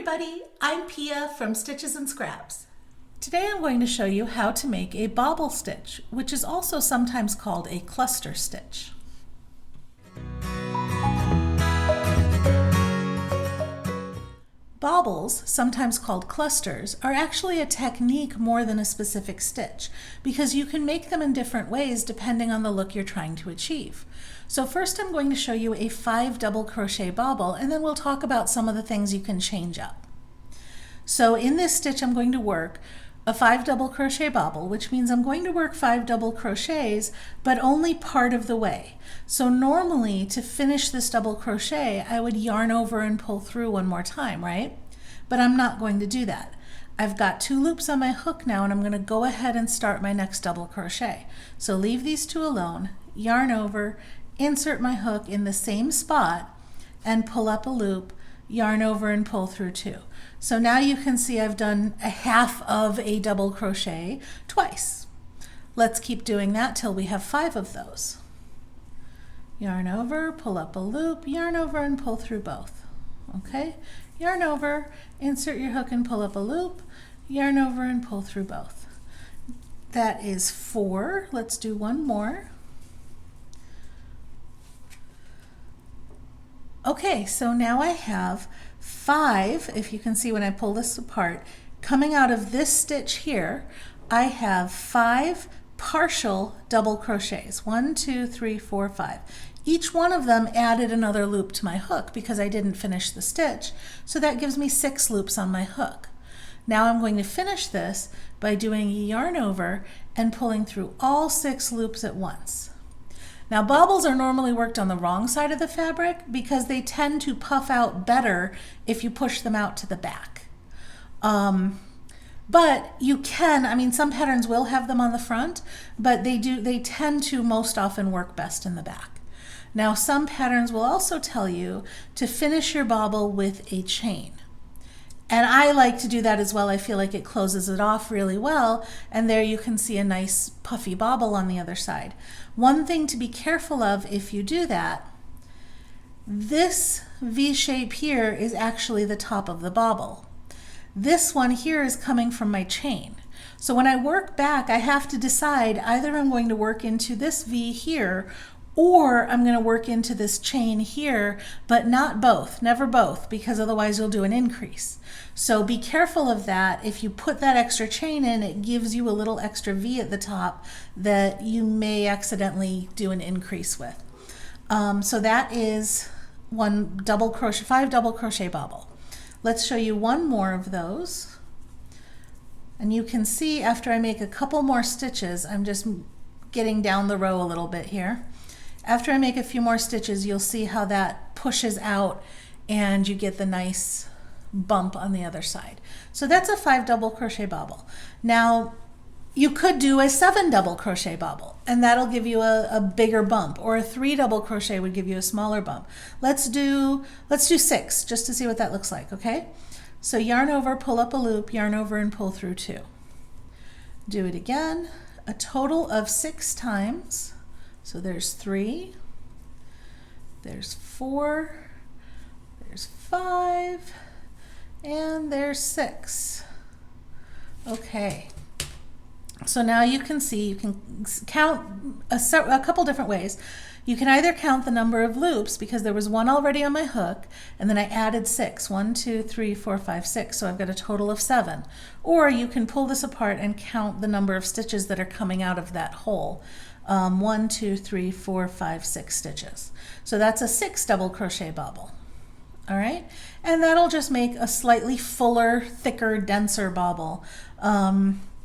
everybody, I'm Pia from Stitches and Scraps. Today I'm going to show you how to make a bobble stitch, which is also sometimes called a cluster stitch. Bobbles, sometimes called clusters, are actually a technique more than a specific stitch because you can make them in different ways depending on the look you're trying to achieve. So first I'm going to show you a 5 double crochet bobble, and then we'll talk about some of the things you can change up. So in this stitch I'm going to work a 5 double crochet bobble, which means I'm going to work 5 double crochets, but only part of the way. So normally to finish this double crochet, I would yarn over and pull through one more time, right? But I'm not going to do that. I've got 2 loops on my hook now, and I'm going to go ahead and start my next double crochet. So leave these 2 alone, yarn over, insert my hook in the same spot, and pull up a loop, yarn over and pull through 2. So now you can see I've done a half of a double crochet twice. Let's keep doing that till we have 5 of those. Yarn over, pull up a loop, yarn over and pull through both. Okay, yarn over, insert your hook and pull up a loop, yarn over and pull through both. That is 4. Let's do one more. Okay, so now I have 5, if you can see when I pull this apart, coming out of this stitch here, I have 5 partial double crochets. 1, 2, 3, 4, 5. Each one of them added another loop to my hook because I didn't finish the stitch, so that gives me 6 loops on my hook. Now I'm going to finish this by doing a yarn over and pulling through all 6 loops at once. Now bobbles are normally worked on the wrong side of the fabric because they tend to puff out better if you push them out to the back. But you can, I mean, some patterns will have them on the front, but they tend to most often work best in the back. Now some patterns will also tell you to finish your bobble with a chain. And I like to do that as well. I feel like it closes it off really well, and there you can see a nice puffy bobble on the other side. One thing to be careful of if you do that, this V shape here is actually the top of the bobble. This one here is coming from my chain. So when I work back, I have to decide either I'm going to work into this V here or I'm going to work into this chain here, but not both, never both, because otherwise you'll do an increase. So be careful of that. If you put that extra chain in, it gives you a little extra V at the top that you may accidentally do an increase with. So that is 5 double crochet bobble. Let's show you one more of those. And you can see after I make a couple more stitches, I'm just getting down the row a little bit here. After I make a few more stitches, you'll see how that pushes out and you get the nice bump on the other side. So that's a 5 double crochet bobble. Now you could do a 7 double crochet bobble and that'll give you a bigger bump, or a 3 double crochet would give you a smaller bump. Let's do 6 just to see what that looks like, okay? So yarn over, pull up a loop, yarn over and pull through 2. Do it again, a total of 6 times. So there's 3, there's 4, there's 5, and there's 6. Okay, so now you can see, you can count a couple different ways. You can either count the number of loops, because there was 1 already on my hook, and then I added 6. 1, 2, 3, 4, 5, 6, so I've got a total of 7. Or you can pull this apart and count the number of stitches that are coming out of that hole. 1, 2, 3, 4, 5, 6 stitches. So that's a 6 double crochet bobble. All right, and that'll just make a slightly fuller, thicker, denser bobble.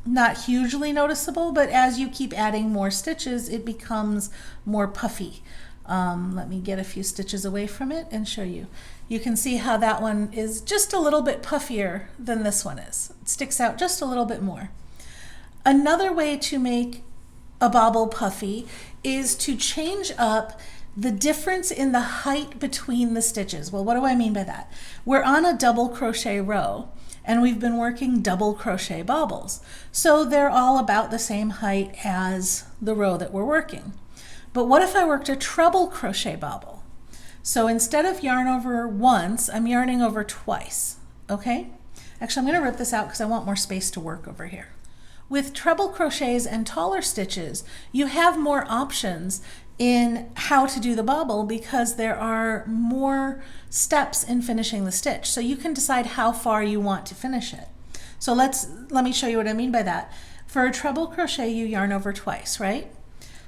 Not hugely noticeable, but as you keep adding more stitches, it becomes more puffy. Let me get a few stitches away from it and show you. You can see how that one is just a little bit puffier than this one is. It sticks out just a little bit more. Another way to make a bobble puffy is to change up the difference in the height between the stitches. Well, what do I mean by that? We're on a double crochet row and we've been working double crochet bobbles. So they're all about the same height as the row that we're working. But what if I worked a treble crochet bobble? So instead of yarn over once, I'm yarning over twice. okay? Actually, I'm going to rip this out because I want more space to work over here. With treble crochets and taller stitches, you have more options in how to do the bobble because there are more steps in finishing the stitch. So you can decide how far you want to finish it. So let me show you what I mean by that. For a treble crochet, you yarn over twice, right?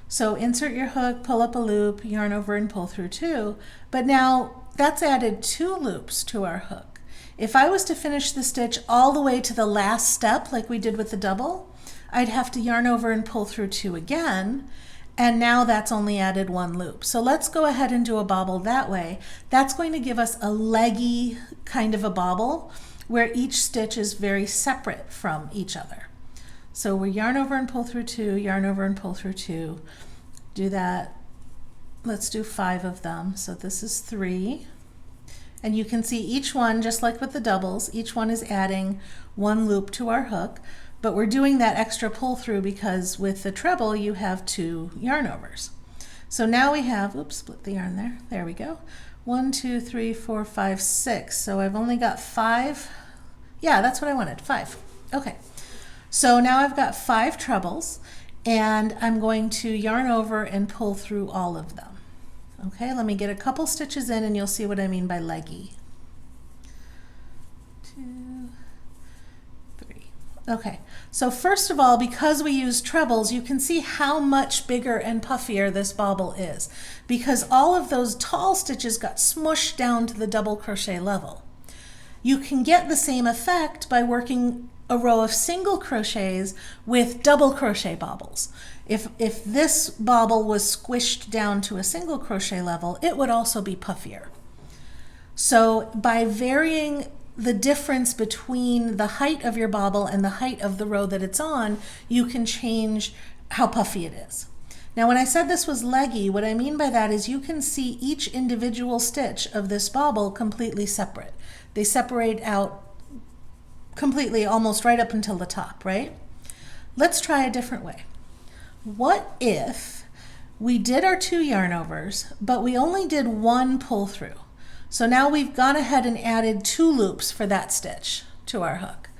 So insert your hook, pull up a loop, yarn over and pull through 2. But now that's added 2 loops to our hook. If I was to finish the stitch all the way to the last step like we did with the double, I'd have to yarn over and pull through 2 again, and now that's only added 1 loop. So let's go ahead and do a bobble that way. That's going to give us a leggy kind of a bobble where each stitch is very separate from each other. So we yarn over and pull through 2, yarn over and pull through 2. Do that. Let's do 5 of them. So this is 3. And you can see each one, just like with the doubles, each one is adding 1 loop to our hook, but we're doing that extra pull through because with the treble you have 2 yarn overs. So now we have, oops, split the yarn there. There we go. 1, 2, 3, 4, 5, 6. So I've only got 5. Yeah, that's what I wanted, 5. Okay. So now I've got 5 trebles, and I'm going to yarn over and pull through all of them. Okay, let me get a couple stitches in and you'll see what I mean by leggy. 2, 3. Okay, so first of all, because we use trebles, you can see how much bigger and puffier this bobble is because all of those tall stitches got smushed down to the double crochet level. You can get the same effect by working a row of single crochets with double crochet bobbles. If this bobble was squished down to a single crochet level, it would also be puffier. So by varying the difference between the height of your bobble and the height of the row that it's on, you can change how puffy it is. Now when I said this was leggy, what I mean by that is you can see each individual stitch of this bobble completely separate. They separate out completely almost right up until the top, right? Let's try a different way. What if we did our 2 yarn overs, but we only did 1 pull through? So now we've gone ahead and added 2 loops for that stitch to our hook.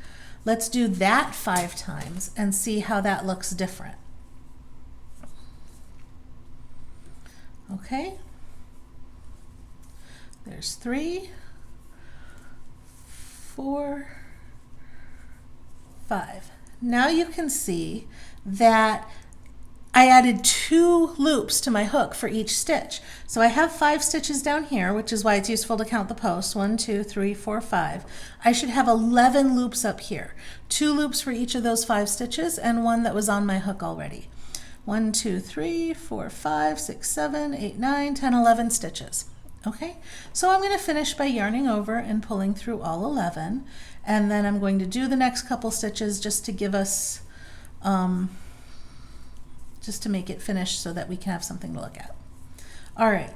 Let's do that 5 times and see how that looks different. Okay, there's 3, 4, 5. Now you can see that I added 2 loops to my hook for each stitch. So I have 5 stitches down here, which is why it's useful to count the posts. 1, 2, 3, 4, 5. I should have 11 loops up here. 2 loops for each of those 5 stitches and 1 that was on my hook already. 1, 2, 3, 4, 5, 6, 7, 8, 9, 10, 11 stitches. Okay, so I'm going to finish by yarning over and pulling through all 11, and then I'm going to do the next couple stitches just to give us just to make it finish so that we can have something to look at. All right,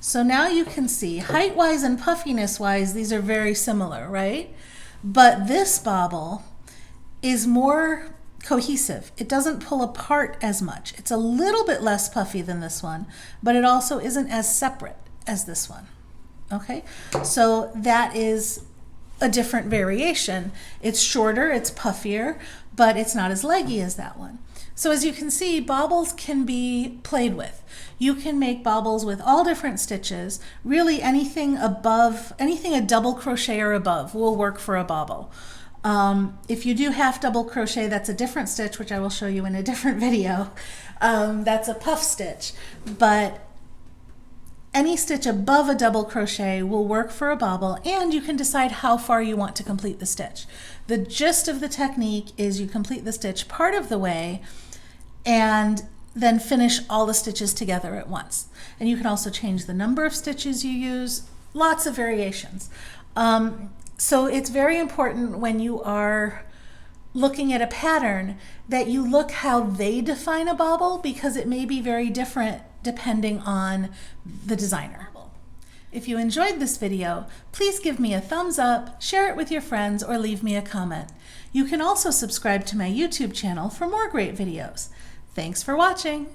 so now you can see height-wise and puffiness-wise, these are very similar, right? But this bobble is more cohesive. It doesn't pull apart as much. It's a little bit less puffy than this one, but it also isn't as separate as this one. Okay, so that is a different variation. It's shorter, it's puffier, but it's not as leggy as that one. So as you can see, bobbles can be played with. You can make bobbles with all different stitches. Really anything above, anything a double crochet or above will work for a bobble. If you do half double crochet, that's a different stitch, which I will show you in a different video. That's a puff stitch, but any stitch above a double crochet will work for a bobble, and you can decide how far you want to complete the stitch. The gist of the technique is you complete the stitch part of the way and then finish all the stitches together at once. And you can also change the number of stitches you use, lots of variations. So it's very important when you are looking at a pattern that you look how they define a bobble, because it may be very different depending on the designer. If you enjoyed this video, please give me a thumbs up, share it with your friends, or leave me a comment. You can also subscribe to my YouTube channel for more great videos. Thanks for watching.